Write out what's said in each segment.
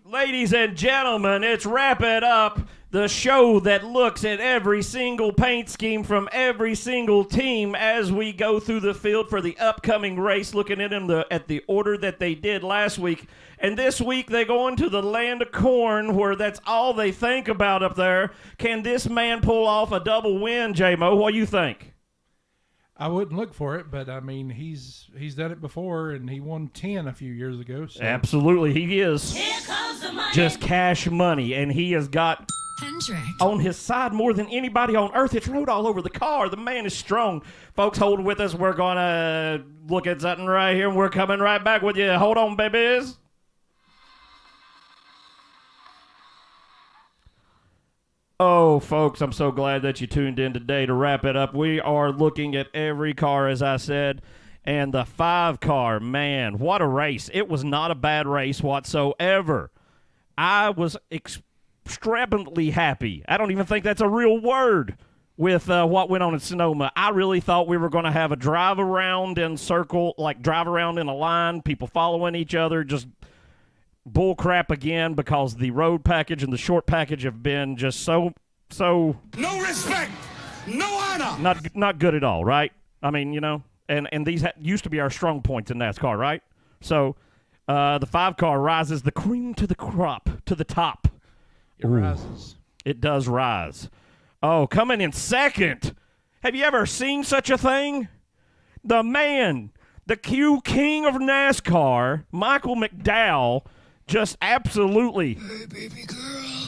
Ladies and gentlemen, it's Wrap It Up, the show that looks at every single paint scheme from every single team as we go through the field for the upcoming race, looking at them at the order that they did last week. And this week they go into the land of corn, where that's all they think about up there. Can this man pull off a double win, J-Mo? What do you think? I wouldn't look for it, but I mean, he's done it before, and he won 10 a few years ago. So. Absolutely, he is. Here comes the money. Just cash money, and he has got on his side more than anybody on earth. It's wrote all over the car. The man is strong. Folks, hold with us. We're going to look at something right here, and we're coming right back with you. Hold on, babies. Oh, folks, I'm so glad that you tuned in today to Wrap It Up. We are looking at every car, as I said, and the 5-car, man, what a race. It was not a bad race whatsoever. I was extravagantly happy. I don't even think that's a real word with what went on in Sonoma. I really thought we were going to have a drive around in circle, like drive around in a line, people following each other, just bull crap again, because the road package and the short package have been just so no respect, no honor, not good at all, right? I mean, you know, and these used to be our strong points in NASCAR, right? So the 5-car rises the cream to the crop, to the top. It rises. It does rise. Oh, coming in second. Have you ever seen such a thing? The man, the Q king of NASCAR, Michael McDowell, just absolutely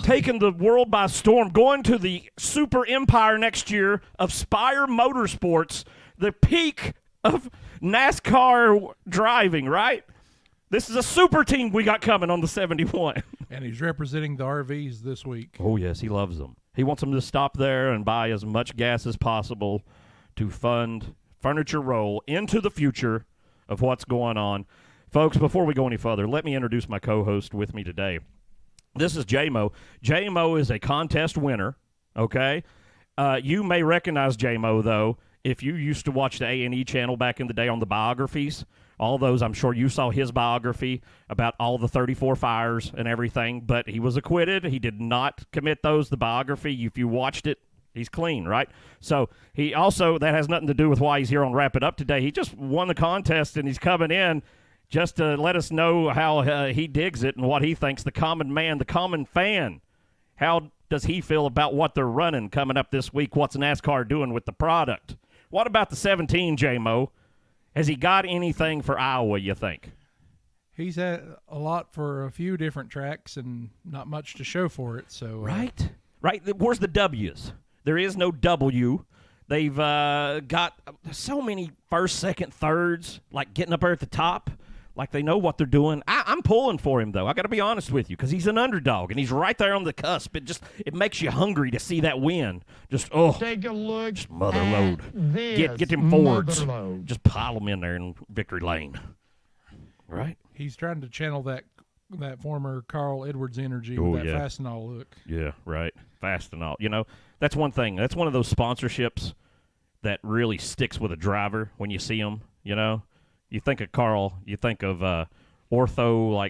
taking the world by storm, going to the super empire next year of Spire Motorsports, the peak of NASCAR driving, right? This is a super team we got coming on the 71. And he's representing the RVs this week. Oh, yes, he loves them. He wants them to stop there and buy as much gas as possible to fund Furniture Roll into the future of what's going on. Folks, before we go any further, let me introduce my co-host with me today. This is J-Mo. J-Mo is a contest winner, okay? You may recognize J-Mo, though, if you used to watch the A&E channel back in the day on the biographies. All those, I'm sure you saw his biography about all the 34 fires and everything, but he was acquitted. He did not commit those. The biography, if you watched it, he's clean, right? So he also, that has nothing to do with why he's here on Wrap It Up today. He just won the contest, and he's coming in just to let us know how he digs it and what he thinks, the common man, the common fan. How does he feel about what they're running coming up this week? What's NASCAR doing with the product? What about the 17, J-Mo? Has he got anything for Iowa, you think? He's had a lot for a few different tracks and not much to show for it. So Right. Where's the W's? There is no W. They've got so many first, second, thirds, like getting up there at the top. Like they know what they're doing. I'm pulling for him, though. I got to be honest with you, because he's an underdog, and he's right there on the cusp. It makes you hungry to see that win. Take a look. Just mother load. Get them Fords. Just pile them in there in victory lane. Right? He's trying to channel that former Carl Edwards energy with that Fastenal look. Yeah, right. Fastenal. You know, that's one thing. That's one of those sponsorships that really sticks with a driver when you see them, you know. You think of Carl, you think of Ortho,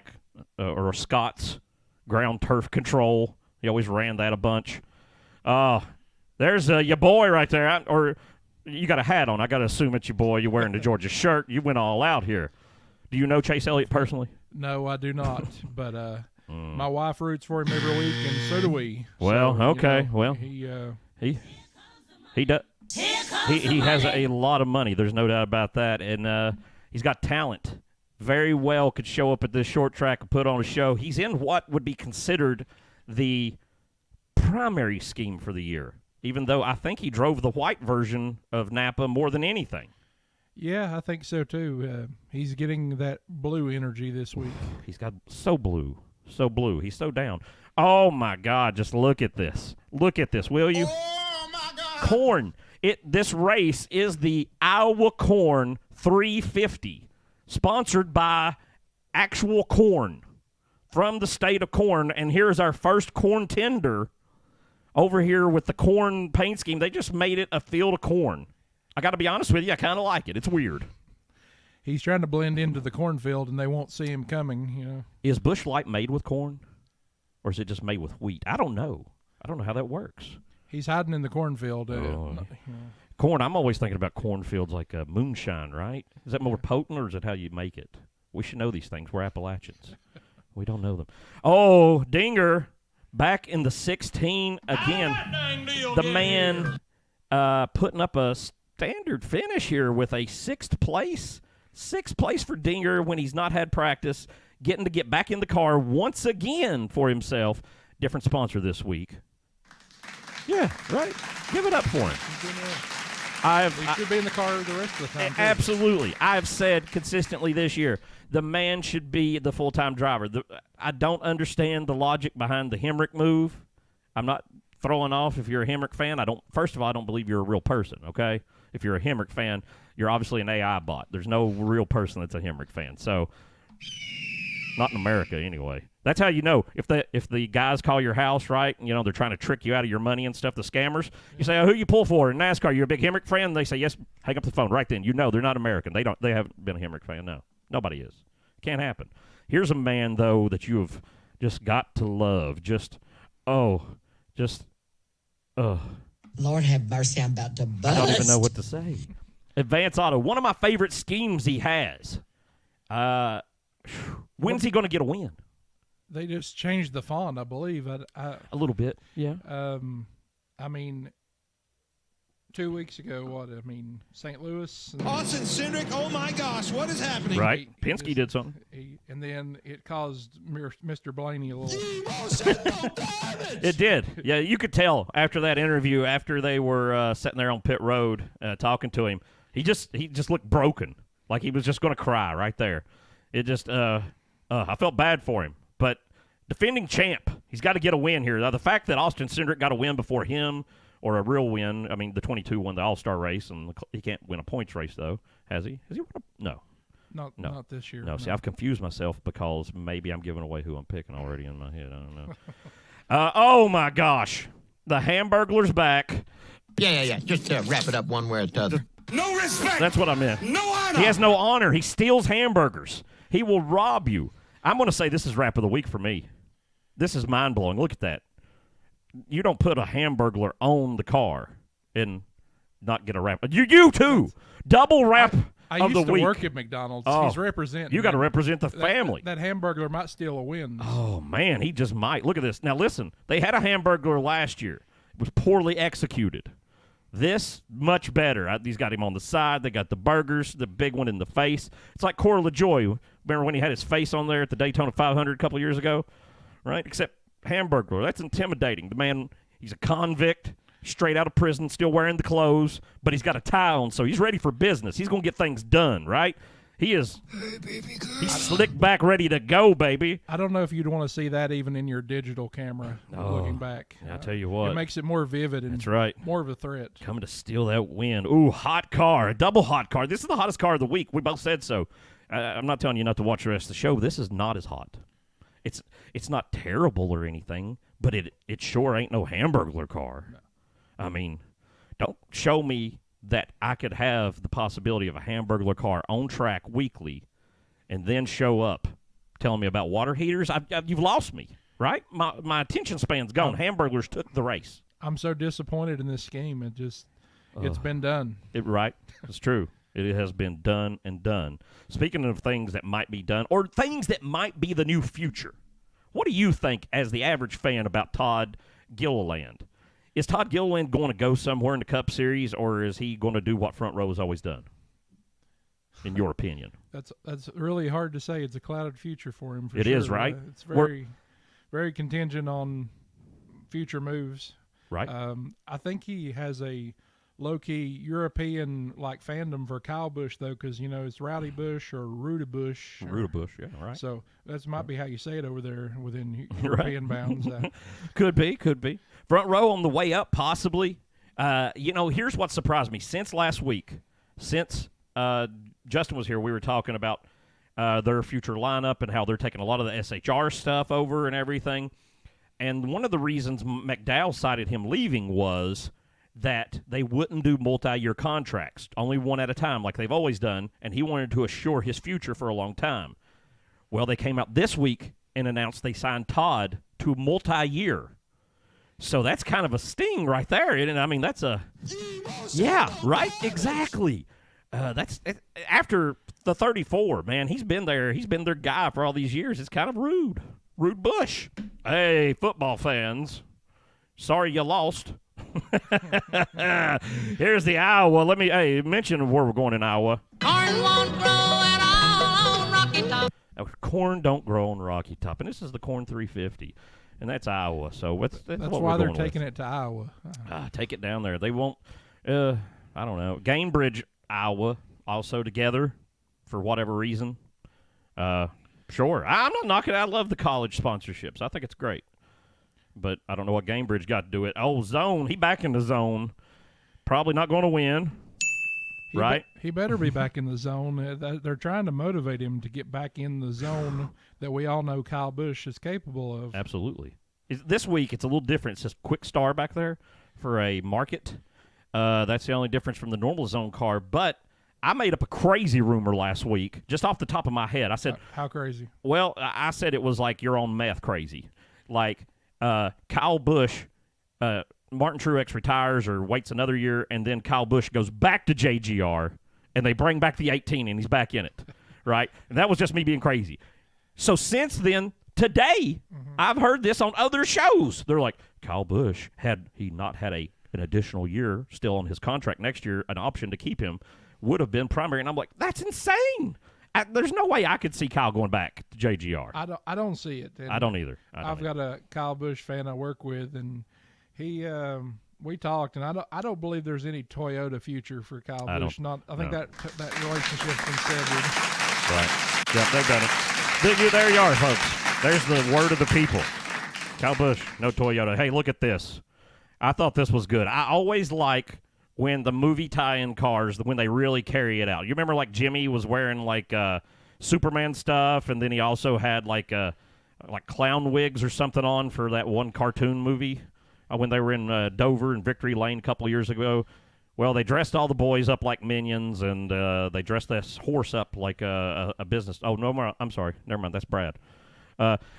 or Scott's ground turf control. He always ran that a bunch. There's your boy right there. Or you got a hat on. I got to assume it's your boy. You're wearing the Georgia shirt. You went all out here. Do you know Chase Elliott personally? No, I do not. But my wife roots for him every week, and so do we. Well, so, okay. You know, he does. He has a lot of money. There's no doubt about that. And he's got talent. Very well could show up at this short track and put on a show. He's in what would be considered the primary scheme for the year, even though I think he drove the white version of Napa more than anything. Yeah, I think so, too. He's getting that blue energy this week. He's got so blue. He's so down. Oh, my God, just look at this. Look at this, will you? Oh, my God. Corn. This race is the Iowa Corn 350, sponsored by actual corn from the state of corn. And here's our first corn tender over here with the corn paint scheme. They just made it a field of corn. I got to be honest with you, I kind of like it. It's weird. He's trying to blend into the cornfield, and they won't see him coming. You know, is Busch Light made with corn, or is it just made with wheat? I don't know. I don't know how that works. He's hiding in the cornfield. Corn. I'm always thinking about cornfields like moonshine, right? Is that more potent, or is it how you make it? We should know these things. We're Appalachians. We don't know them. Oh, Dinger, back in the 16 again. The man putting up a standard finish here with a sixth place. Sixth place for Dinger when he's not had practice, getting to get back in the car once again for himself. Different sponsor this week. Yeah, right. Give it up for him. He should be in the car the rest of the time. Absolutely. I've said consistently this year, the man should be the full-time driver. I don't understand the logic behind the Hemrick move. I'm not throwing off if you're a Hemrick fan. First of all, I don't believe you're a real person, okay? If you're a Hemrick fan, you're obviously an AI bot. There's no real person that's a Hemrick fan. So, not in America anyway. That's how you know if the guys call your house, right? You know, they're trying to trick you out of your money and stuff, the scammers. You say, who you pull for in NASCAR? You're a big Hemrick fan? And they say, yes, hang up the phone right then. You know they're not American. They haven't been a Hemrick fan, no. Nobody is. Can't happen. Here's a man, though, that you have just got to love. Lord have mercy, I'm about to bust. I don't even know what to say. Advance Auto, one of my favorite schemes he has. When's he going to get a win? They just changed the font, I believe. A little bit, yeah. I mean, 2 weeks ago, St. Louis. Austin Cindric, oh my gosh, what is happening? Right. Penske did something. And then it caused Mr. Blaney a little. It did. Yeah, you could tell after that interview, after they were sitting there on pit road talking to him, he just looked broken, like he was just going to cry right there. It just, I felt bad for him. But defending champ, he's got to get a win here. Now, the fact that Austin Cindric got a win before him, or a real win, I mean, the 22 won the All-Star race, and he can't win a points race, though. Has he? Has he won a... No. Not this year. No, see, I've confused myself because maybe I'm giving away who I'm picking already in my head. I don't know. Oh, my gosh. The Hamburglar's back. Yeah. Just wrap it up one way or the other. No respect. That's what I meant. No honor. He has no honor. He steals hamburgers. He will rob you. I'm going to say this is Rap of the Week for me. This is mind-blowing. Look at that. You don't put a Hamburglar on the car and not get a rap. You too. Double rap I of the used to week. work at McDonald's. Oh, He's representing. You got to represent the family. That Hamburglar might steal a win. Oh, man, he just might. Look at this. Now, listen, they had a Hamburglar last year. It was poorly executed. This, much better. He's got him on the side. They got the burgers, the big one in the face. It's like Corey LaJoie. Remember when he had his face on there at the Daytona 500 a couple years ago? Right? Except Hamburglar. That's intimidating. The man, he's a convict, straight out of prison, still wearing the clothes, but he's got a tie on, so he's ready for business. He's going to get things done, right? He's slick back, ready to go, baby. I don't know if you'd want to see that even in your digital camera looking back. I'll tell you what. It makes it more vivid and that's right. More of a threat. Coming to steal that win. Ooh, hot car. A double hot car. This is the hottest car of the week. We both said so. I'm not telling you not to watch the rest of the show. This is not as hot. It's not terrible or anything, but it sure ain't no Hamburglar car. No. I mean, don't show me that I could have the possibility of a Hamburglar car on track weekly and then show up telling me about water heaters. You've lost me, right? My attention span's gone. Hamburglars took the race. I'm so disappointed in this scheme. It's been done. Right. It's true. It has been done and done. Speaking of things that might be done or things that might be the new future, what do you think as the average fan about Todd Gilliland? Is Todd Gilliland going to go somewhere in the Cup Series, or is he going to do what Front Row has always done, in your opinion? That's really hard to say. It's a clouded future for him, for It sure. is, right? It's very, very contingent on future moves. Right. I think he has a low-key European fandom for Kyle Busch, though, because it's Rowdy Busch or Ruda Busch. Ruda Busch, yeah, right. So that might be how you say it over there within European bounds. Could be. Front Row on the way up, possibly. Here's what surprised me. Since last week, since Justin was here, we were talking about their future lineup and how they're taking a lot of the SHR stuff over and everything. And one of the reasons McDowell cited him leaving was that they wouldn't do multi-year contracts, only one at a time like they've always done, and he wanted to assure his future for a long time. Well, they came out this week and announced they signed Todd to multi-year. So that's kind of a sting right there. And I mean, that's a – yeah, right, exactly. That's after the 34, man. He's been there. He's been their guy for all these years. It's kind of rude. Rude Bush. Hey, football fans. Sorry you lost. Here's the Iowa. Let me mention where we're going in Iowa. Corn won't grow at all on Rocky Top. Corn don't grow on Rocky Top, and this is the Corn 350, and that's Iowa. So that's what why we're they're going taking with. it to Iowa. Take it down there. They won't. I don't know. Gainbridge, Iowa, also together for whatever reason. Sure, I'm not knocking it. I love the college sponsorships. I think it's great. But I don't know what Gainbridge got to do it. Oh, zone. He back in the zone. Probably not going to win. Right? He better be back in the zone. They're trying to motivate him to get back in the zone that we all know Kyle Busch is capable of. Absolutely. This week, it's a little different. It says Quick Star back there for a market. That's the only difference from the normal zone car. But I made up a crazy rumor last week, just off the top of my head. I said, how crazy? Well, I said it was like you're on meth crazy. Like Kyle Busch, Martin Truex retires or waits another year, and then Kyle Busch goes back to JGR, and they bring back the 18, and he's back in it, right? And that was just me being crazy. So since then, today, I've heard this on other shows. They're like, Kyle Busch, had he not had an additional year still on his contract next year, an option to keep him, would have been primary. And I'm like, that's insane. There's no way I could see Kyle going back to JGR. I don't see it. And I don't either. I've got a Kyle Busch fan I work with, and he we talked, and I don't believe there's any Toyota future for Kyle Busch. I think that relationship's been severed. Right. Yep, they've done it. There you are, folks. There's the word of the people. Kyle Busch, no Toyota. Hey, look at this. I thought this was good. I always like when the movie tie-in cars, when they really carry it out. You remember like Jimmy was wearing like Superman stuff, and then he also had like clown wigs or something on for that one cartoon movie when they were in Dover and Victory Lane a couple of years ago. Well, they dressed all the boys up like minions, and they dressed this horse up like a business. Oh, no more. I'm sorry. Never mind. That's Brad.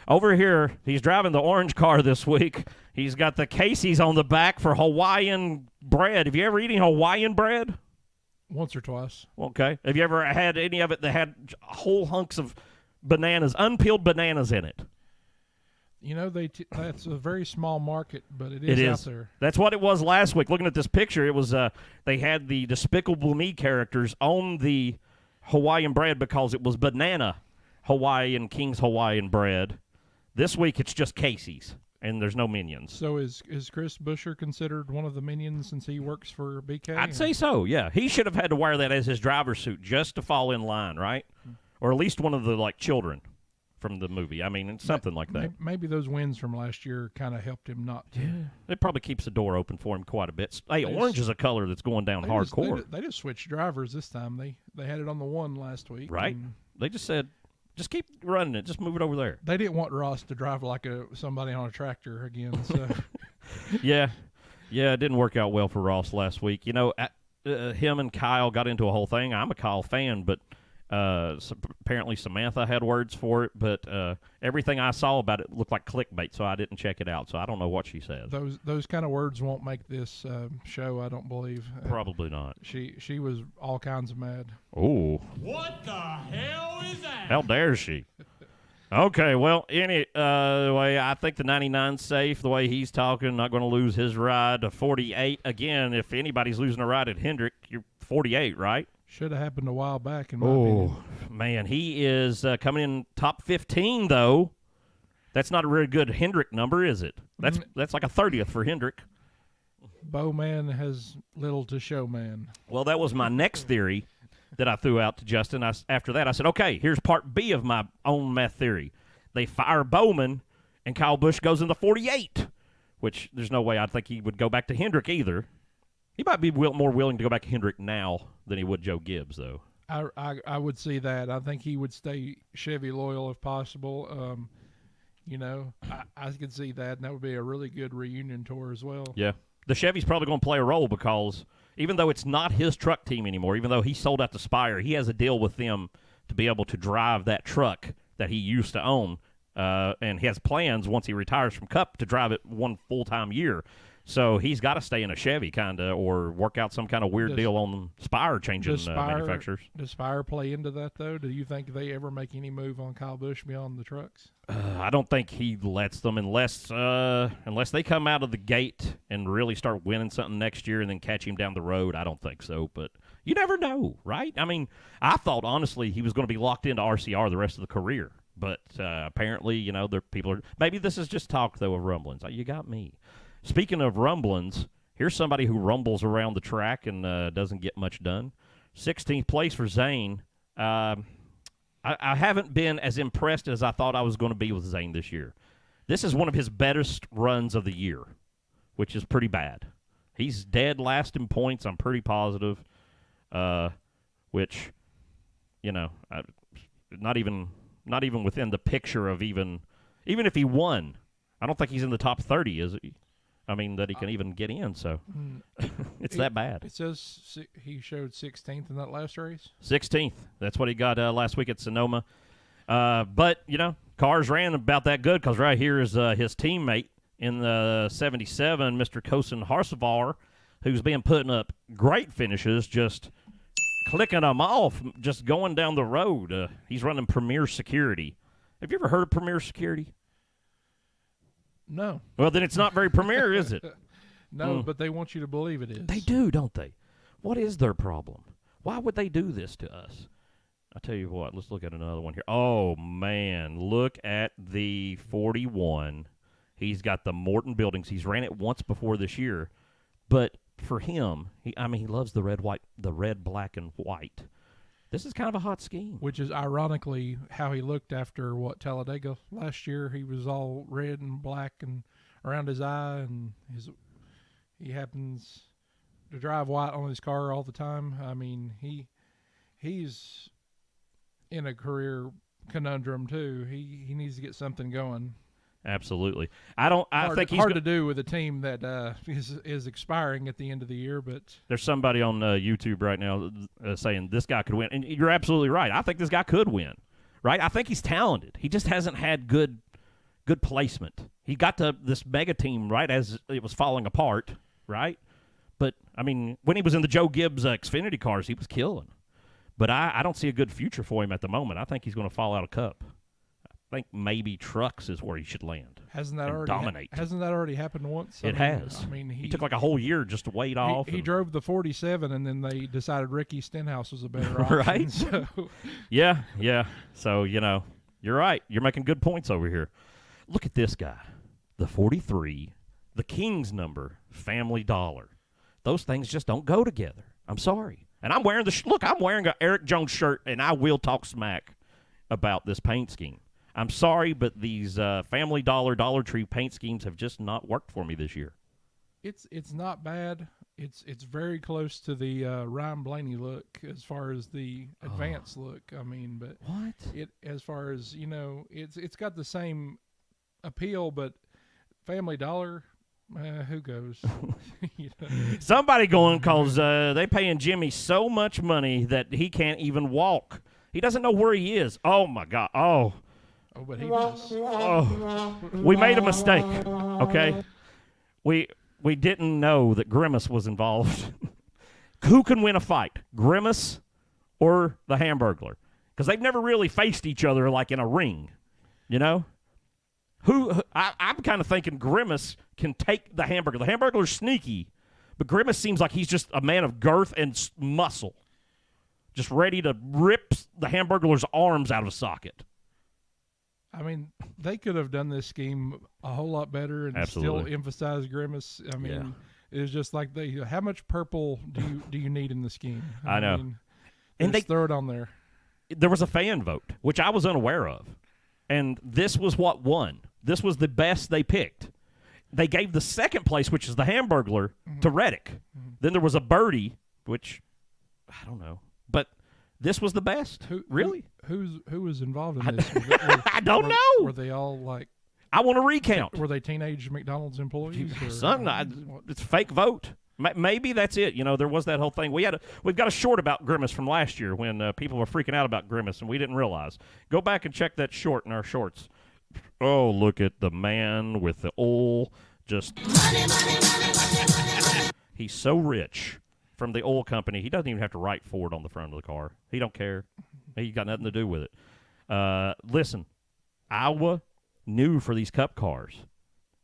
Over here, he's driving the orange car this week. He's got the Casey's on the back for Hawaiian bread. Have you ever eaten Hawaiian bread? Once or twice. Okay. Have you ever had any of it that had whole hunks of bananas, unpeeled bananas in it? You know, that's a very small market, but it is out there. That's what it was last week. Looking at this picture, it was they had the Despicable Me characters on the Hawaiian bread because it was banana King's Hawaiian bread. This week it's just Casey's, and there's no Minions. So is Chris Buescher considered one of the Minions since he works for BK? I'd say so, yeah. He should have had to wear that as his driver's suit just to fall in line, right? Or at least one of the children from the movie. I mean, it's something like that. Maybe those wins from last year kind of helped him not to. Yeah. It probably keeps the door open for him quite a bit. Hey, orange is a color that's going down hardcore. They just switched drivers this time. They had it on the one last week. Right. They just said, just keep running it. Just move it over there. They didn't want Ross to drive like somebody on a tractor again. So. Yeah, it didn't work out well for Ross last week. You know, him and Kyle got into a whole thing. I'm a Kyle fan, but apparently Samantha had words for it. But everything I saw about it looked like clickbait, so I didn't check it out. So I don't know what she said. Those kind of words won't make this show, I don't believe. Probably not. She was all kinds of mad. Oh. What the hell is that? How dare she? Okay, well, anyway, I think the 99's safe. The way he's talking, not going to lose his ride to 48. Again, if anybody's losing a ride at Hendrick, you're 48, right? Should have happened a while back, in my opinion. Man, he is coming in top 15, though. That's not a really good Hendrick number, is it? That's like a 30th for Hendrick. Bowman has little to show, man. Well, that was my next theory that I threw out to Justin. After that, I said, okay, here's part B of my own meth theory. They fire Bowman, and Kyle Busch goes in the 48, which there's no way I'd think he would go back to Hendrick either. He might be more willing to go back to Hendrick now than he would Joe Gibbs, though. I would see that. I think he would stay Chevy loyal if possible. You know, I could see that, and that would be a really good reunion tour as well. Yeah, the Chevy's probably going to play a role because even though it's not his truck team anymore, even though he sold out to Spire, he has a deal with them to be able to drive that truck that he used to own. And he has plans once he retires from Cup to drive it one full-time year. So he's got to stay in a Chevy kind of or work out some kind of weird deal on Spire changing manufacturers. Does Spire play into that, though? Do you think they ever make any move on Kyle Busch beyond the trucks? I don't think he lets them unless they come out of the gate and really start winning something next year and then catch him down the road. I don't think so, but you never know, right? I mean, I thought, honestly, he was going to be locked into RCR the rest of the career. But apparently, there people are – maybe this is just talk, though, of rumblings. You got me. Speaking of rumblings, here's somebody who rumbles around the track and doesn't get much done. 16th place for Zane. I haven't been as impressed as I thought I was going to be with Zane this year. This is one of his best runs of the year, which is pretty bad. He's dead last in points. I'm pretty positive, which, not even within the picture of even if he won, I don't think he's in the top 30, is he? I mean, that he can even get in, so it's that bad. It says he showed 16th in that last race? 16th. That's what he got last week at Sonoma. But, cars ran about that good because right here is his teammate in the 77, Mr. Kosin Harsevar, who's been putting up great finishes, just clicking them off, just going down the road. He's running Premier Security. Have you ever heard of Premier Security? No. Well, then it's not very premier, is it? No, but they want you to believe it is. They do, don't they? What is their problem? Why would they do this to us? I'll tell you what. Let's look at another one here. Oh, man. Look at the 41. He's got the Morton Buildings. He's ran it once before this year. But for him, he loves the red, black, and white. This is kind of a hot scheme. Which is ironically how he looked after, Talladega last year. He was all red and black and around his eye, and he happens to drive white on his car all the time. I mean, he's in a career conundrum, too. He needs to get something going. Absolutely. I think he's hard to do with a team that is expiring at the end of the year. But there's somebody on YouTube right now saying this guy could win, and you're absolutely right. I think this guy could win. Right? I think he's talented. He just hasn't had good placement. He got to this mega team right as it was falling apart. Right? But I mean, when he was in the Joe Gibbs Xfinity cars, he was killing. But I don't see a good future for him at the moment. I think he's going to fall out of Cup. I think maybe trucks is where he should land. Hasn't that already dominate? Hasn't that already happened once? It has. I mean, he took like a whole year just to wait off. He drove the 47, and then they decided Ricky Stenhouse was a better option. Right? So. Yeah. So you're right. You're making good points over here. Look at this guy, the 43, the King's number, Family Dollar. Those things just don't go together. I'm sorry. And I'm wearing I'm wearing an Eric Jones shirt, and I will talk smack about this paint scheme. I'm sorry, but these Family Dollar, Dollar Tree paint schemes have just not worked for me this year. It's not bad. It's very close to the Ryan Blaney look as far as the advanced look. I mean, but what? As far as it's got the same appeal, but Family Dollar. Who goes? Somebody going because they paying Jimmy so much money that he can't even walk. He doesn't know where he is. Oh my God! Oh, but he was. Oh, we made a mistake. Okay, we didn't know that Grimace was involved. Who can win a fight, Grimace or the Hamburglar? Because they've never really faced each other like in a ring. I'm kind of thinking Grimace can take the Hamburglar. The Hamburglar's sneaky, but Grimace seems like he's just a man of girth and muscle, just ready to rip the Hamburglar's arms out of a socket. I mean, they could have done this scheme a whole lot better and still emphasize Grimace. I mean, it was just like how much purple do you need in the scheme? I know. And they throw it on there. There was a fan vote, which I was unaware of. And this was what won. This was the best they picked. They gave the second place, which is the Hamburglar, to Reddick. Then there was a birdie, which I don't know. But this was the best. Really? Who was involved in this? I don't know. Were they all like? I want a recount. Were they teenage McDonald's employees? Or, Son, it's a fake vote. Maybe that's it. There was that whole thing. We've got a short about Grimace from last year when people were freaking out about Grimace, and we didn't realize. Go back and check that short in our shorts. Oh, look at the man with the oil. Just he's so rich from the oil company. He doesn't even have to write Ford on the front of the car. He don't care. He got nothing to do with it. Listen, Iowa, new for these Cup cars.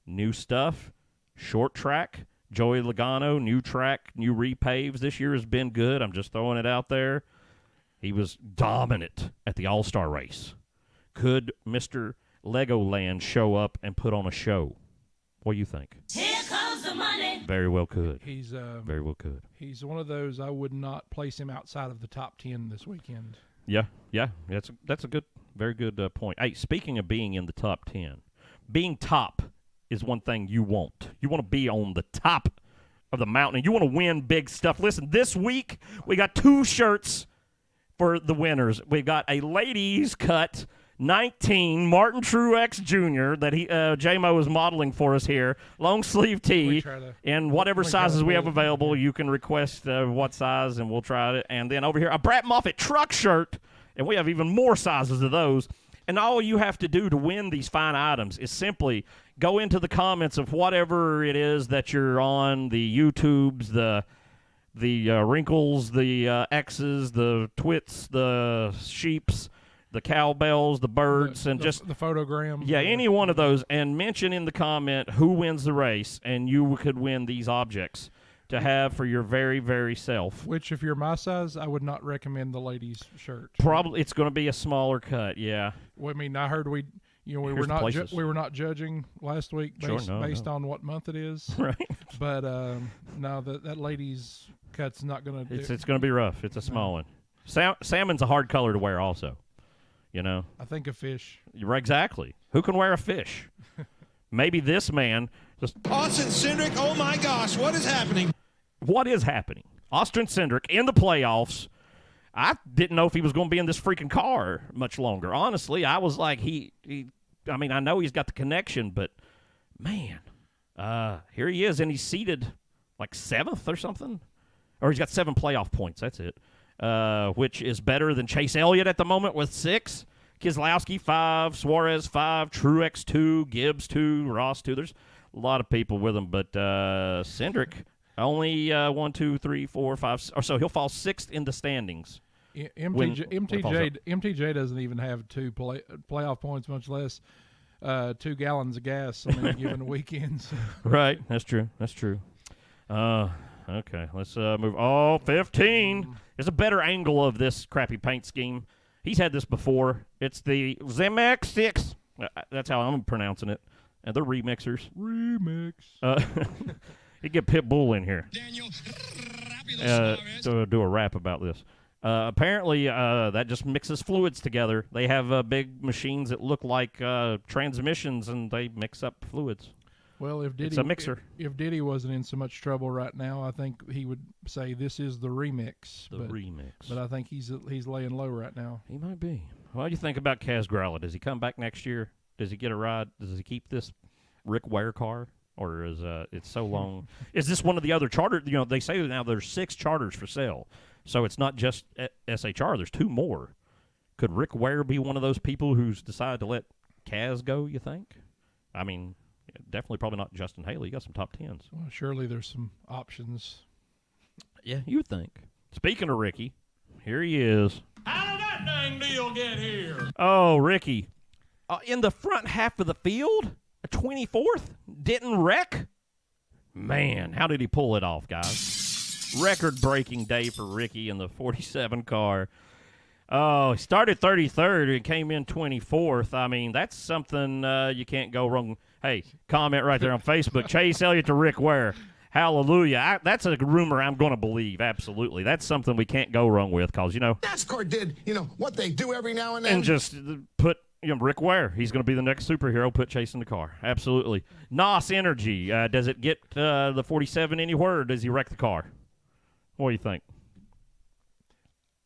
New stuff, short track. Joey Logano, new track, new repaves. This year has been good. I'm just throwing it out there. He was dominant at the All-Star race. Could Mr. Legoland show up and put on a show? What do you think? Here comes the money. Very well could. He's Very well could. He's one of those. I would not place him outside of the top 10 this weekend. Yeah. That's a good, very good point. Hey, speaking of being in the top 10, being top is one thing you want. You want to be on the top of the mountain. You want to win big stuff. Listen, this week we got 2 shirts for the winners. We got a ladies cut 19 Martin Truex Jr. that J-Mo is modeling for us here. Long sleeve tee in whatever sizes we have available. You can request what size, and we'll try it. And then over here, a Brett Moffitt truck shirt, and we have even more sizes of those. And all you have to do to win these fine items is simply go into the comments of whatever it is that you're on, the YouTubes, the wrinkles, the X's, the twits, the sheeps, the cowbells, the birds, and just the photogram. Yeah, any one of those, and mention in the comment who wins the race, and you could win these objects to have for your very, very self. Which, if you're my size, I would not recommend the ladies' shirt. Probably it's going to be a smaller cut. Yeah. Well, I mean, I heard we were not judging last week based on what month it is. Right. But no, that ladies' cut's not going to. It's going to be rough. It's a small one. Salmon's a hard color to wear, also. I think a fish. Exactly. Who can wear a fish? Maybe this man. Austin Cindric, oh my gosh, what is happening? What is happening? Austin Cindric in the playoffs. I didn't know if he was going to be in this freaking car much longer. Honestly, I was like, I mean, I know he's got the connection, but, man, here he is, and he's seated like 7th or something. Or he's got 7 playoff points. That's it. Which is better than Chase Elliott at the moment with 6. Keselowski 5, Suarez 5, Truex 2, Gibbs 2, Ross 2. There's a lot of people with him, but Cindric only 1, 2, 3, 4, 5, or so he'll fall 6th in the standings. MTJ doesn't even have 2 playoff points, much less 2 gallons of gas on any given weekend. So. Right, that's true. Okay, let's move. Oh, 15. There's a better angle of this crappy paint scheme. He's had this before. It's the Zemex 6. That's how I'm pronouncing it. And they're remixers. Remix. You get Pitbull in here. Daniel to do a rap about this. Apparently, that just mixes fluids together. They have big machines that look like transmissions, and they mix up fluids. Well, it's a mixer. If Diddy wasn't in so much trouble right now, I think he would say this is the remix. Remix. But I think he's laying low right now. He might be. What do you think about Kaz Growler? Does he come back next year? Does he get a ride? Does he keep this Rick Ware car? Or is it's so long? Is this one of the other charter? They say now there's 6 charters for sale. So it's not just SHR. There's 2 more. Could Rick Ware be one of those people who's decided to let Kaz go, you think? I mean, definitely probably not Justin Haley. You got some top 10s. Well, surely there's some options. Yeah, you would think. Speaking of Ricky, here he is. How did that dang deal get here? Oh, Ricky. In the front half of the field, a 24th, didn't wreck. Man, how did he pull it off, guys? Record-breaking day for Ricky in the 47 car. Oh, he started 33rd and came in 24th. I mean, that's something you can't go wrong. Hey, comment right there on Facebook. Chase Elliott to Rick Ware. Hallelujah. That's a rumor I'm going to believe. Absolutely. That's something we can't go wrong with because, NASCAR did, what they do every now and then. And just put Rick Ware. He's going to be the next superhero. Put Chase in the car. Absolutely. NOS Energy. Does it get the 47 anywhere, or does he wreck the car? What do you think?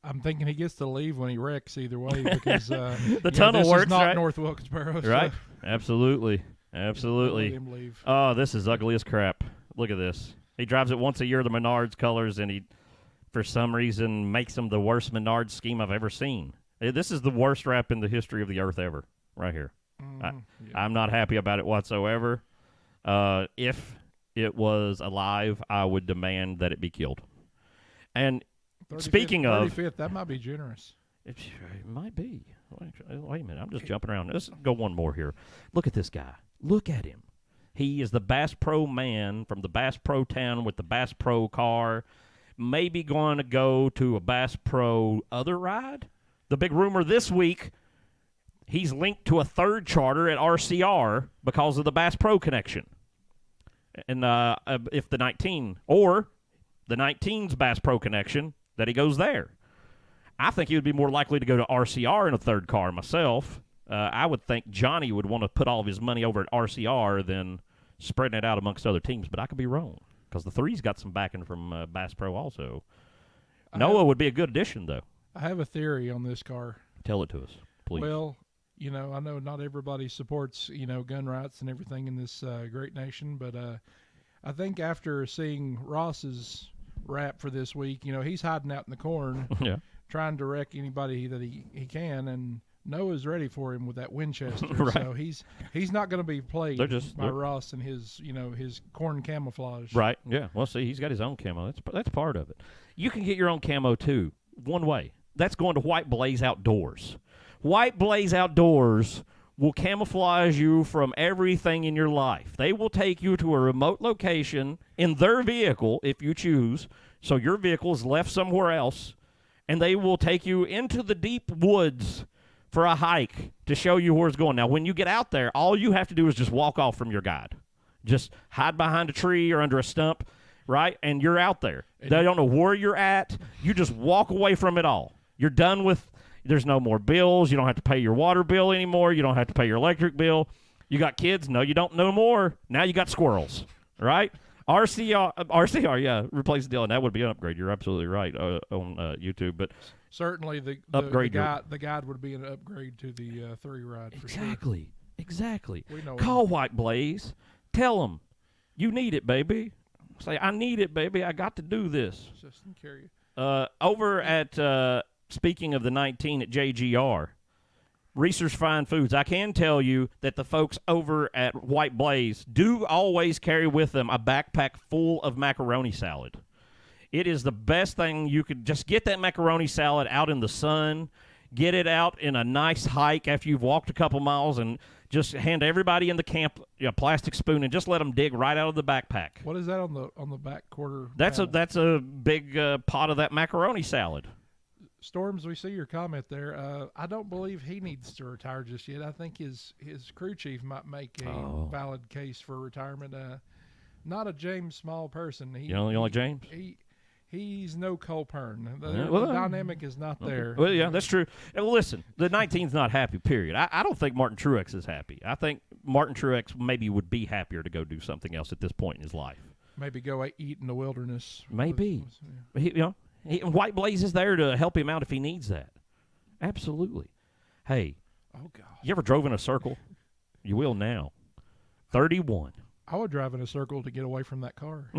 I'm thinking he gets to leave when he wrecks either way because the tunnel this works, is not right? North Wilkesboro. So. Right. Absolutely. Absolutely. Let him leave. Oh, this is ugly as crap. Look at this. He drives it once a year, the Menards colors, and he, for some reason, makes them the worst Menards scheme I've ever seen. This is the worst wrap in the history of the earth ever, right here. I'm not happy about it whatsoever. If it was alive, I would demand that it be killed. And 35th, speaking of... 35th, that might be generous. It might be. Wait a minute. I'm just jumping around. Let's go one more here. Look at this guy. Look at him. He is the Bass Pro man from the Bass Pro town with the Bass Pro car. Maybe going to go to a Bass Pro other ride. The big rumor this week, he's linked to a third charter at RCR because of the Bass Pro connection. And if the 19, or the 19's Bass Pro connection, that he goes there. I think he would be more likely to go to RCR in a third car myself. I would think Johnny would want to put all of his money over at RCR than spreading it out amongst other teams, but I could be wrong because the 3's got some backing from Bass Pro also. Noah would be a good addition, though. I have a theory on this car. Tell it to us, please. Well, I know not everybody supports, gun rights and everything in this great nation, but I think after seeing Ross's rap for this week, he's hiding out in the corn. Yeah. Trying to wreck anybody that he can, and Noah's ready for him with that Winchester. Right. So he's not going to be played by they're, Ross and his his corn camouflage. Right. Yeah. Well, see, he's got his own camo. That's part of it. You can get your own camo too. One way. That's going to White Blaze Outdoors. White Blaze Outdoors will camouflage you from everything in your life. They will take you to a remote location in their vehicle if you choose. So your vehicle is left somewhere else. And they will take you into the deep woods for a hike to show you where it's going. Now, when you get out there, all you have to do is just walk off from your guide. Just hide behind a tree or under a stump, right? And you're out there. They don't know where you're at. You just walk away from it all. You're done with, there's no more bills. You don't have to pay your water bill anymore. You don't have to pay your electric bill. You got kids? No, you don't no more. Now you got squirrels, right? RCR, yeah, replace the deal, and that would be an upgrade. You're absolutely right on YouTube, but certainly the guide would be an upgrade to the 3 ride. For exactly, sure. Exactly. We know Call White Blaze, tell them you need it, baby. Say I need it, baby. I got to do this. Just carry over at speaking of the 19 at JGR. Reese's Fine Foods. I can tell you that the folks over at White Blaze do always carry with them a backpack full of macaroni salad. It is the best thing. You could just get that macaroni salad out in the sun, get it out in a nice hike after you've walked a couple miles, and just hand everybody in the camp a plastic spoon and just let them dig right out of the backpack. What is that on the back quarter? That's a big pot of that macaroni salad. Storms, we see your comment there. I don't believe he needs to retire just yet. I think his crew chief might make a valid case for retirement. Not a James Small person. You don't like James? He's no Cole Pern. The dynamic is not there. Well, yeah, that's true. And listen, the 19's not happy, period. I don't think Martin Truex is happy. I think Martin Truex maybe would be happier to go do something else at this point in his life. Maybe go eat in the wilderness. Maybe. White Blaze is there to help him out if he needs that. Absolutely. Hey, you ever drove in a circle? You will now. 31. I would drive in a circle to get away from that car.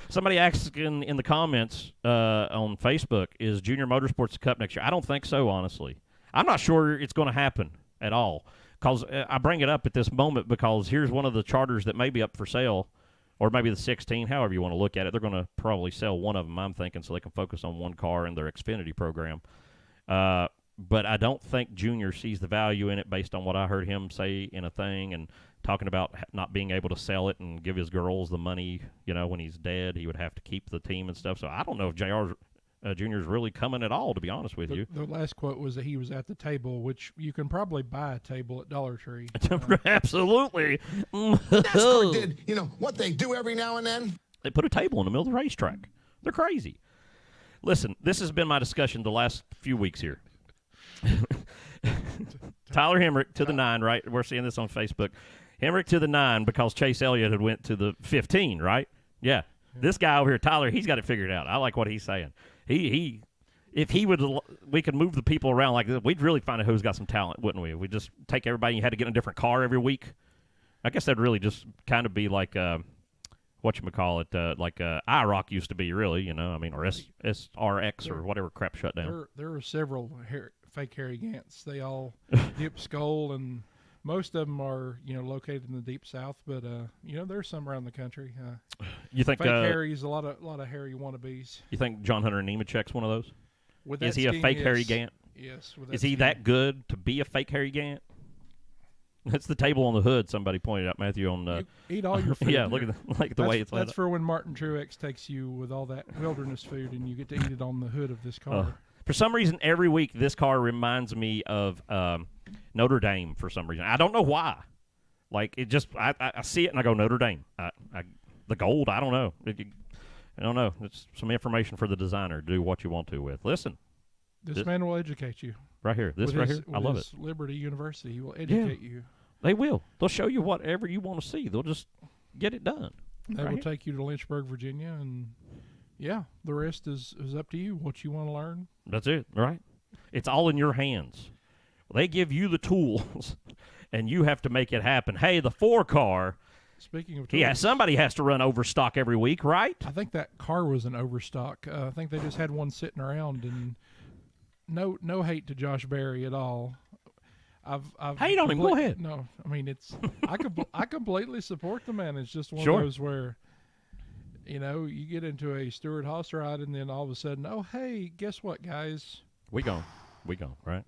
Somebody asking in the comments on Facebook, is Junior Motorsports Cup next year? I don't think so, honestly. I'm not sure it's going to happen at all. Because I bring it up at this moment because here's one of the charters that may be up for sale. Or maybe the 16, however you want to look at it. They're going to probably sell one of them, I'm thinking, so they can focus on one car in their Xfinity program. But I don't think Junior sees the value in it based on what I heard him say in a thing and talking about not being able to sell it and give his girls the money, when he's dead. He would have to keep the team and stuff. So I don't know if Junior's really coming at all, to be honest with you. The last quote was that he was at the table, which you can probably buy a table at Dollar Tree. Absolutely. NASCAR did, what they do every now and then. They put a table in the middle of the racetrack. They're crazy. Listen, this has been my discussion the last few weeks here. Tyler Hemrick to the 9, right? We're seeing this on Facebook. Hemrick to the 9 because Chase Elliott had went to the 15, right? Yeah. This guy over here, Tyler, he's got it figured out. I like what he's saying. If we could move the people around like this, we'd really find out who's got some talent, wouldn't we? If we just take everybody and you had to get in a different car every week. I guess that'd really just kind of be like whatchamacallit, like IROC used to be, really, you know. I mean, or SRX or whatever crap shut down. There are several fake Harry Gants. They all dip skull, and most of them are, located in the deep south. But there's some around the country. You think fake Harry's a lot of Harry wannabes. You think John Hunter Nemechek's one of those? Is he a fake yes. Harry Gant? Yes. Is he that good to be a fake Harry Gant? That's the table on the hood. Somebody pointed out, Matthew, on eat all your food. yeah, look at the way it's laid That's up. for when Martin Truex takes you with all that wilderness food, and you get to eat it on the hood of this car. For some reason, every week this car reminds me of Notre Dame. For some reason, I don't know why. Like it just, I see it and I go Notre Dame. The gold, I don't know. I don't know. It's some information for the designer. Do what you want to with. Listen, this man will educate you. Right here, this right here. I love it. Liberty University, he will educate you. They will. They'll show you whatever you want to see. They'll just get it done. They will take you to Lynchburg, Virginia, and the rest is up to you. What you want to learn. That's it. Right. It's all in your hands. They give you the tools, and you have to make it happen. Hey, the 4-car. Speaking of tools, somebody has to run overstock every week, right? I think that car was an overstock. I think they just had one sitting around, and no hate to Josh Berry at all. I've hate on him. Go ahead. No, I mean it's I completely support the man. It's just one Sure. of those where you get into a Stewart Haas ride, and then all of a sudden, oh hey, guess what, guys? We gone, right?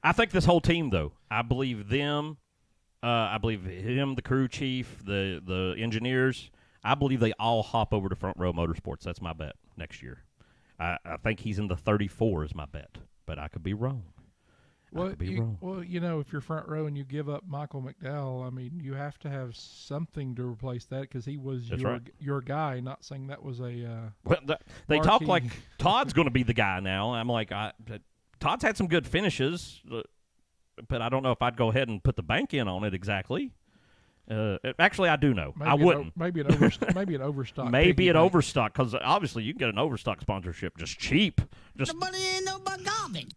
I think this whole team, though, I believe them. I believe him, the crew chief, the engineers. I believe they all hop over to Front Row Motorsports. That's my bet next year. I think he's in the 34 is my bet, but I could be wrong. Well, if you're Front Row and you give up Michael McDowell, I mean, you have to have something to replace that because he was your guy. Not saying that was a. They talk like Todd's going to be the guy now. I'm like, Todd's had some good finishes, but I don't know if I'd go ahead and put the bank in on it exactly. Actually, I do know. I wouldn't. Maybe an overstock. Maybe an overstock, because obviously you can get an overstock sponsorship just cheap. Nobody ain't no but garbage.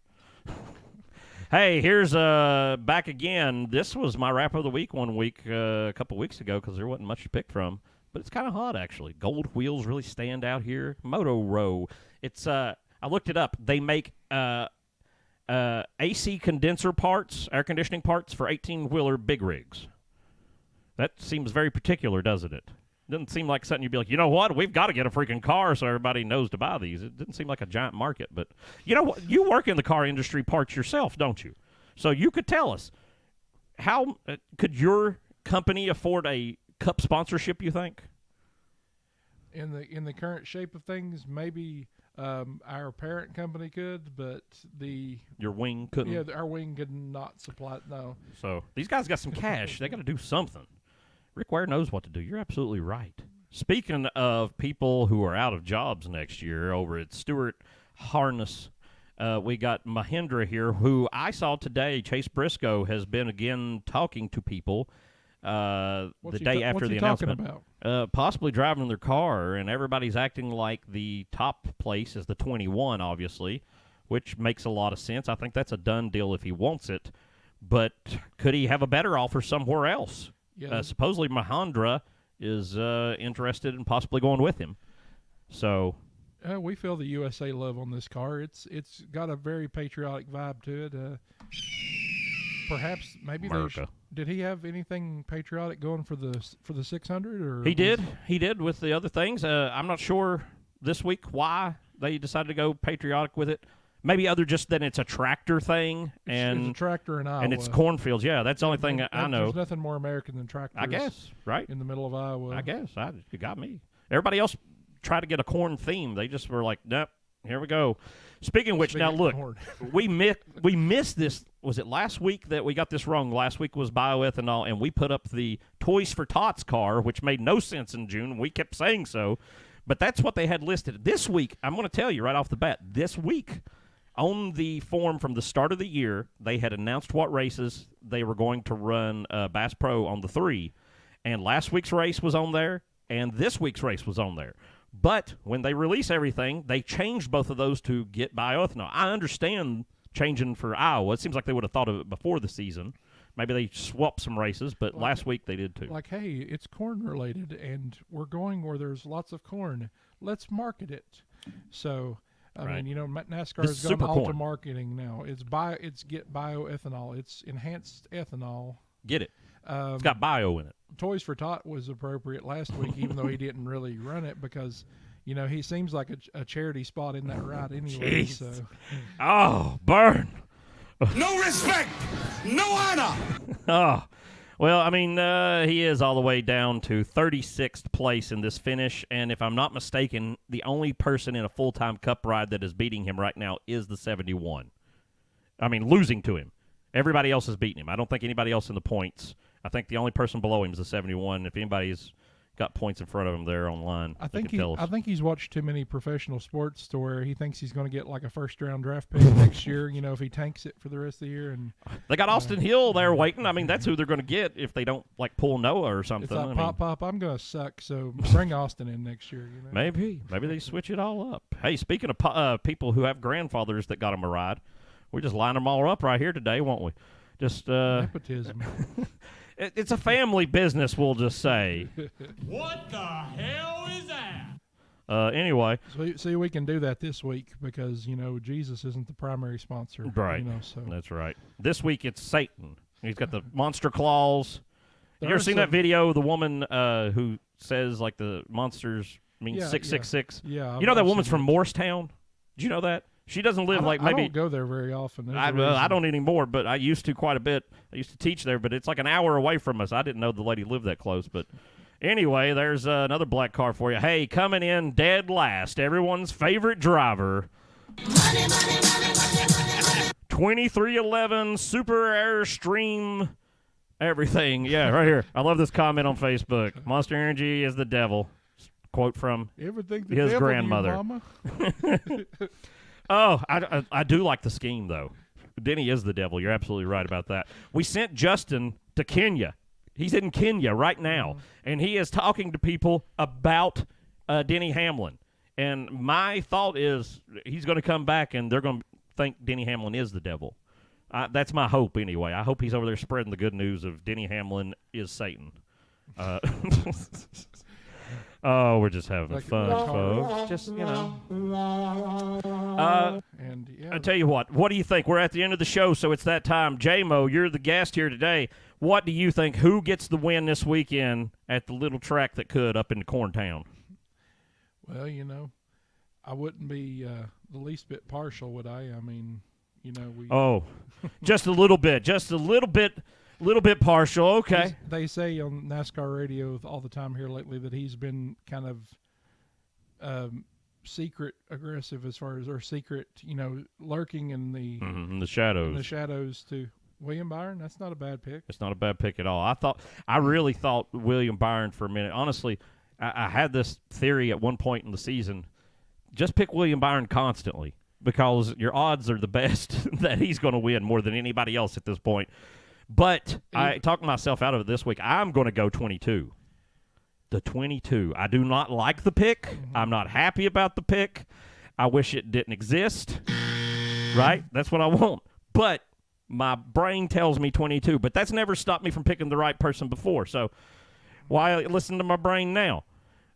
Hey, here's back again. This was my wrap of the week one week, a couple weeks ago, because there wasn't much to pick from. But it's kind of hot, actually. Gold wheels really stand out here. Moto Row. It's I looked it up. They make AC condenser parts, air conditioning parts for 18-wheeler big rigs. That seems very particular, doesn't it? Doesn't seem like something you'd be like, you know what? We've got to get a freaking car so everybody knows to buy these. It didn't seem like a giant market, but you know what? You work in the car industry parts yourself, don't you? So you could tell us, how could your company afford a cup sponsorship, you think? In the current shape of things, maybe our parent company could, but your wing couldn't. Yeah, our wing could not supply. No. So these guys got some cash. They got to do something. Rick Ware knows what to do. You're absolutely right. Speaking of people who are out of jobs next year, over at Stewart Harness, we got Mahindra here, who I saw today. Chase Briscoe has been again talking to people the day after the announcement. What's he talking about? Possibly driving their car, and everybody's acting like the top place is the 21, obviously, which makes a lot of sense. I think that's a done deal if he wants it. But could he have a better offer somewhere else? Yeah. Supposedly Mahindra is interested in possibly going with him. So we feel the USA love on this car. It's got a very patriotic vibe to it. Perhaps maybe America. Did he have anything patriotic going for the 600? Or he did with the other things. I'm not sure this week why they decided to go patriotic with it. Maybe other just that it's a tractor thing, it's a tractor in Iowa, and it's cornfields. Yeah, that's the only thing I know. There's nothing more American than tractors. I guess, right? In the middle of Iowa. I guess it got me. Everybody else tried to get a corn theme. They just were like, nope. Here we go. Speaking of which, now look, we missed this. Was it last week that we got this wrong? Last week was bioethanol, and we put up the Toys for Tots car, which made no sense in June. We kept saying so, but that's what they had listed. This week, I'm going to tell you right off the bat, this week, on the form from the start of the year, they had announced what races they were going to run Bass Pro on the 3, and last week's race was on there, and this week's race was on there. But when they release everything, they changed both of those to get bioethanol. I understand changing for Iowa. It seems like they would have thought of it before the season, Maybe they swapped some races, but last week they did too. Like, hey, it's corn related, and we're going where there's lots of corn. Let's market it. So, I Right. mean, you know, NASCAR This has is gone super all to corn. marketing now. It's get bioethanol. It's enhanced ethanol. Get it? It's got bio in it. Toys for Tot was appropriate last week, even though he didn't really run it because, you know, he seems like a charity spot in that ride anyway. Jeez. So, Oh, burn! No respect, no honor. Oh, well, I mean, he is all the way down to 36th place in this finish, and if I'm not mistaken, the only person in a full-time Cup ride that is beating him right now is the 71. I mean, losing to him. Everybody else is beating him. I don't think anybody else in the points. I think the only person below him is the 71. If anybody's got points in front of him there online, I they think can tell us. I think he's watched too many professional sports to where he thinks he's going to get like a first-round draft pick next year. You know, if he tanks it for the rest of the year, and They got Austin Hill there waiting. I mean, that's who they're going to get if they don't, like, pull Noah or something. it's like I mean, pop, I'm going to suck. So bring Austin in next year. You know, Maybe they switch it all up. Hey, speaking of people who have grandfathers that got them a ride, we just line them all up right here today, won't we? Just nepotism. it's a family business, we'll just say. What the hell is that? Anyway, So see, we can do that this week because you know Jesus isn't the primary sponsor. right. You know, so That's right. This week it's Satan. He's got the monster claws. There You ever are seen that some- video of the woman who says like the monsters mean Yeah, 666? Yeah, You know that I've woman's seen from it. Morristown? Did you know that? She doesn't live like I maybe. don't go there very often. There's a I reason. don't anymore, but I used to quite a bit. I used to teach there, but it's like an hour away from us. I didn't know the lady lived that close, but anyway, there's another black car for you. Hey, coming in dead last, everyone's favorite driver. 2311 Super Airstream everything. Yeah, right here. I love this comment on Facebook. Monster Energy is the devil. Quote from You ever think the his devil to your grandmother. mama? Oh, I do like the scheme, though. Denny is the devil. You're absolutely right about that. We sent Justin to Kenya. He's in Kenya right now, and he is talking to people about Denny Hamlin. And my thought is he's going to come back, and they're going to think Denny Hamlin is the devil. That's my hope, anyway. I hope he's over there spreading the good news of Denny Hamlin is Satan. Oh, we're just having Like- fun, like- folks. Just, you know. And yeah, I tell you what do you think? We're at the end of the show, so it's that time. J-Mo, you're the guest here today. What do you think? Who gets the win this weekend at the little track that could up in Corntown? well, you know, I wouldn't be the least bit partial, would I? I mean, you know, we. Oh, just a little bit partial. Okay. They say on NASCAR radio all the time here lately that he's been kind of secret aggressive as far as, or secret, you know, lurking in the Mm-hmm. The shadows. shadows to William Byron. That's not a bad pick. It's not a bad pick at all. I really thought William Byron for a minute. Honestly, I had this theory at one point in the season. Just pick William Byron constantly because your odds are the best that he's going to win more than anybody else at this point. But I talked myself out of it this week. I'm going to go 22. The 22. I do not like the pick. Mm-hmm. I'm not happy about the pick. I wish it didn't exist. Right? That's what I want. But my brain tells me 22. But that's never stopped me from picking the right person before. So why listen to my brain now?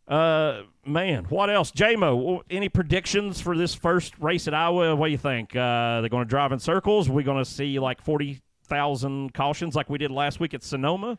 Man, what else? J-Mo, any predictions for this first race at Iowa? What do you think? They're going to drive in circles? Are we going to see like 40,000 cautions like we did last week at Sonoma?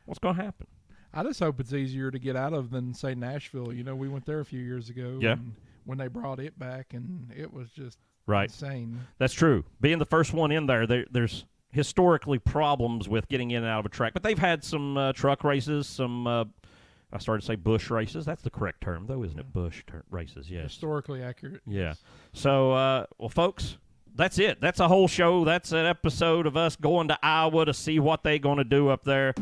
What's going to happen? I just hope it's easier to get out of than, say, Nashville. You know, we went there a few years ago. Yeah. And when they brought it back, and it was just Right. insane. That's true. Being the first one in there's historically problems with getting in and out of a track. But they've had some truck races, some, I started to say bush races. That's the correct term, though, isn't it? Bush races, yes. Historically accurate. Yeah. So, well, folks, that's it. That's a whole show. That's an episode of us going to Iowa to see what they're going to do up there.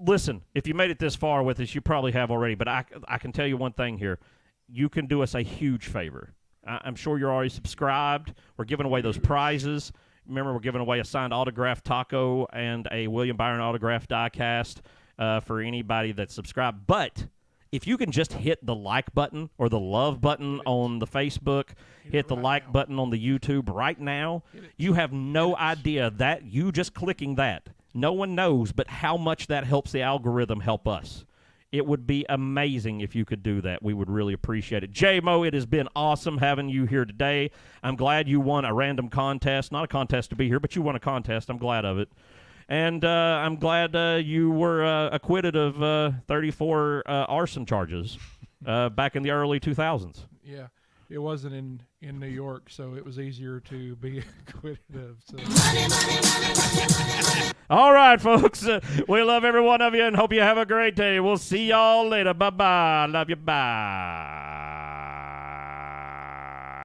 Listen, if you made it this far with us, you probably have already, but I can tell you one thing here. You can do us a huge favor. I'm sure you're already subscribed. We're giving away those prizes. Remember, we're giving away a signed autographed taco and a William Byron autographed die cast for anybody that's subscribed. But if you can just hit the like button or the love button on the Facebook, hit the like button on the YouTube right now, you have no idea that you just clicking that. No one knows but how much that helps the algorithm help us. It would be amazing if you could do that. We would really appreciate it. J-Mo, it has been awesome having you here today. I'm glad you won a random contest. Not a contest to be here, but you won a contest. I'm glad of it. And I'm glad you were acquitted of 34 arson charges back in the early 2000s. Yeah, it wasn't in New York, so it was easier to be acquitted of. So. All right, folks. We love every one of you and hope you have a great day. We'll see y'all later. Bye-bye. Love you. Bye.